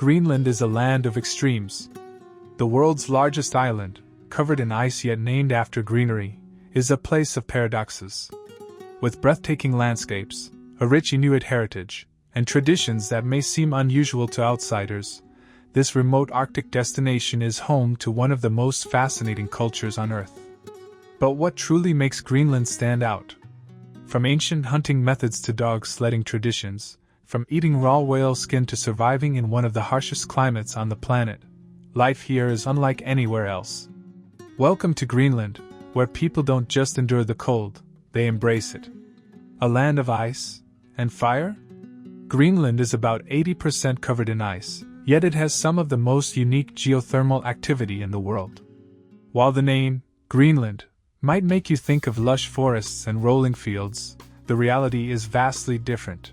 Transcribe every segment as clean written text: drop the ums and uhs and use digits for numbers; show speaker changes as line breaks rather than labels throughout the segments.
Greenland is a land of extremes. The world's largest island, covered in ice yet named after greenery, is a place of paradoxes. With breathtaking landscapes, a rich Inuit heritage, and traditions that may seem unusual to outsiders, this remote Arctic destination is home to one of the most fascinating cultures on Earth. But what truly makes Greenland stand out? From ancient hunting methods to dog sledding traditions, from eating raw whale skin to surviving in one of the harshest climates on the planet, life here is unlike anywhere else. Welcome to Greenland, where people don't just endure the cold, they embrace it. A land of ice and fire? Greenland is about 80% covered in ice, yet it has some of the most unique geothermal activity in the world. While the name, Greenland, might make you think of lush forests and rolling fields, the reality is vastly different.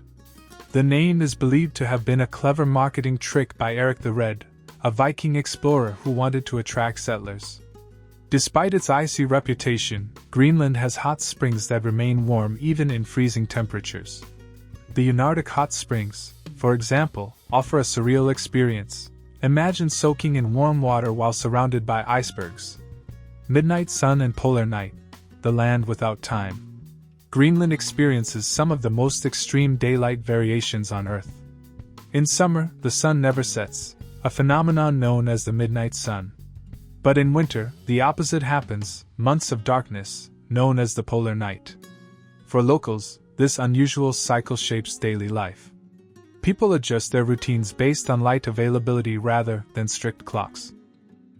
The name is believed to have been a clever marketing trick by Eric the Red, a Viking explorer who wanted to attract settlers. Despite its icy reputation, Greenland has hot springs that remain warm even in freezing temperatures. The Unarctic hot springs, for example, offer a surreal experience. Imagine soaking in warm water while surrounded by icebergs. Midnight sun and polar night, the land without time. Greenland experiences some of the most extreme daylight variations on Earth. In summer, the sun never sets, a phenomenon known as the midnight sun. But in winter, the opposite happens, months of darkness, known as the polar night. For locals, this unusual cycle shapes daily life. People adjust their routines based on light availability rather than strict clocks.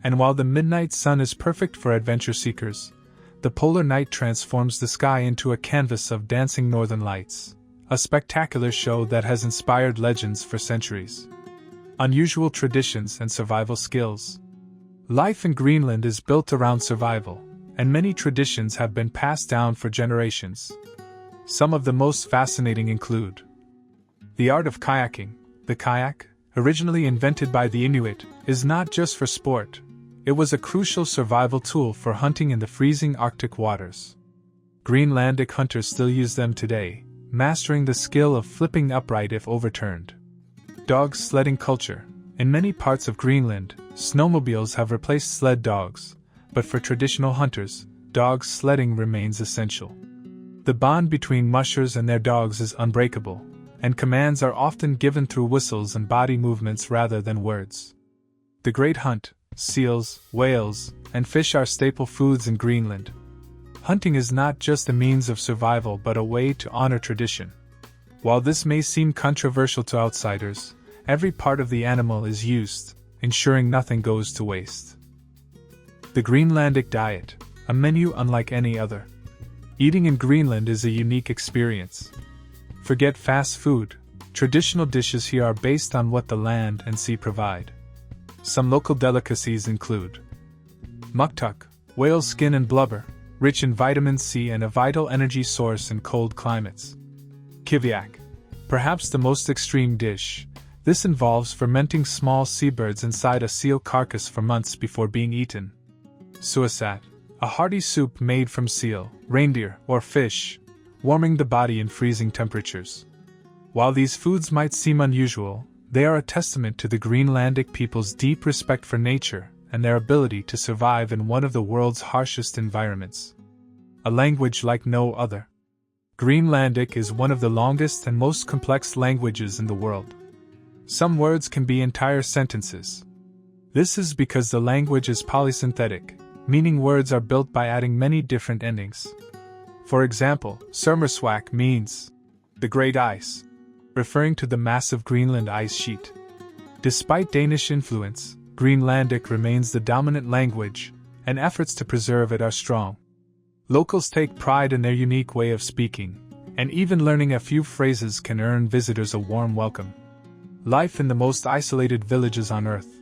And while the midnight sun is perfect for adventure seekers, the polar night transforms the sky into a canvas of dancing northern lights, a spectacular show that has inspired legends for centuries. Unusual traditions and survival skills. Life in Greenland is built around survival, and many traditions have been passed down for generations. Some of the most fascinating include the art of kayaking. The kayak, originally invented by the Inuit, is not just for sport. It was a crucial survival tool for hunting in the freezing Arctic waters. Greenlandic hunters still use them today, mastering the skill of flipping upright if overturned. Dog sledding culture. In many parts of Greenland, snowmobiles have replaced sled dogs, but for traditional hunters, dog sledding remains essential. The bond between mushers and their dogs is unbreakable, and commands are often given through whistles and body movements rather than words. The Great Hunt. Seals, whales, and fish are staple foods in Greenland. Hunting is not just a means of survival but a way to honor tradition. While this may seem controversial to outsiders, every part of the animal is used, ensuring nothing goes to waste. The Greenlandic diet, a menu unlike any other. Eating in Greenland is a unique experience. Forget fast food, traditional dishes here are based on what the land and sea provide. Some local delicacies include muktuk, whale skin and blubber, rich in vitamin C and a vital energy source in cold climates. Kiviak, perhaps the most extreme dish. This involves fermenting small seabirds inside a seal carcass for months before being eaten. Suasat, a hearty soup made from seal, reindeer, or fish, warming the body in freezing temperatures. While these foods might seem unusual, they are a testament to the Greenlandic people's deep respect for nature and their ability to survive in one of the world's harshest environments. A language like no other. Greenlandic is one of the longest and most complex languages in the world. Some words can be entire sentences. This is because the language is polysynthetic, meaning words are built by adding many different endings. For example, Sermerswak means the Great Ice, referring to the massive Greenland ice sheet. Despite Danish influence, Greenlandic remains the dominant language, and efforts to preserve it are strong. Locals take pride in their unique way of speaking, and even learning a few phrases can earn visitors a warm welcome. Life in the most isolated villages on Earth.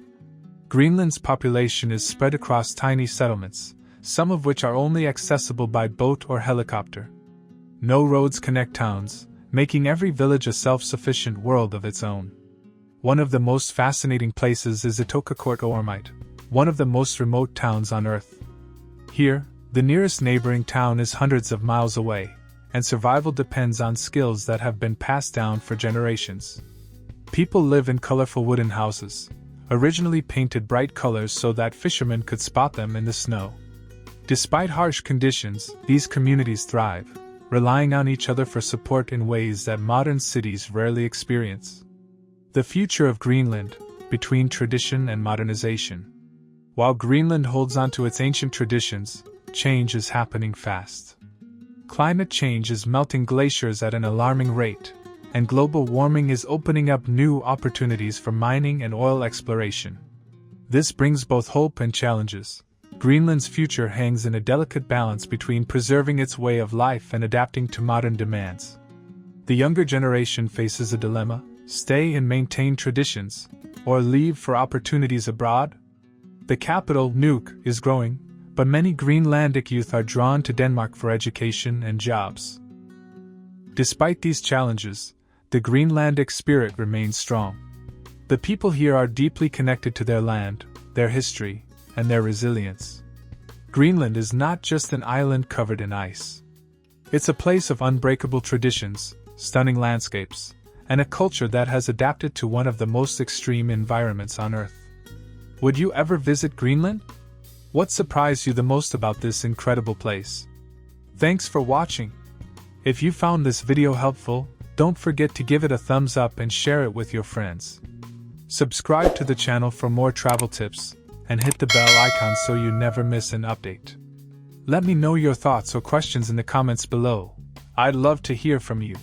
Greenland's population is spread across tiny settlements, some of which are only accessible by boat or helicopter. No roads connect towns, making every village a self-sufficient world of its own. One of the most fascinating places is Itokakort Ormite, one of the most remote towns on Earth. Here, the nearest neighboring town is hundreds of miles away, and survival depends on skills that have been passed down for generations. People live in colorful wooden houses, originally painted bright colors so that fishermen could spot them in the snow. Despite harsh conditions, these communities thrive, relying on each other for support in ways that modern cities rarely experience. The future of Greenland, between tradition and modernization. While Greenland holds on to its ancient traditions, change is happening fast. Climate change is melting glaciers at an alarming rate, and global warming is opening up new opportunities for mining and oil exploration. This brings both hope and challenges. Greenland's future hangs in a delicate balance between preserving its way of life and adapting to modern demands. The younger generation faces a dilemma: stay and maintain traditions, or leave for opportunities abroad. The capital, Nuuk, is growing, but many Greenlandic youth are drawn to Denmark for education and jobs. Despite these challenges, the Greenlandic spirit remains strong. The people here are deeply connected to their land, their history, and their resilience. Greenland is not just an island covered in ice. It's a place of unbreakable traditions, stunning landscapes, and a culture that has adapted to one of the most extreme environments on Earth. Would you ever visit Greenland? What surprised you the most about this incredible place? Thanks for watching. If you found this video helpful, don't forget to give it a thumbs up and share it with your friends. Subscribe to the channel for more travel tips, and hit the bell icon so you never miss an update. Let me know your thoughts or questions in the comments below. I'd love to hear from you.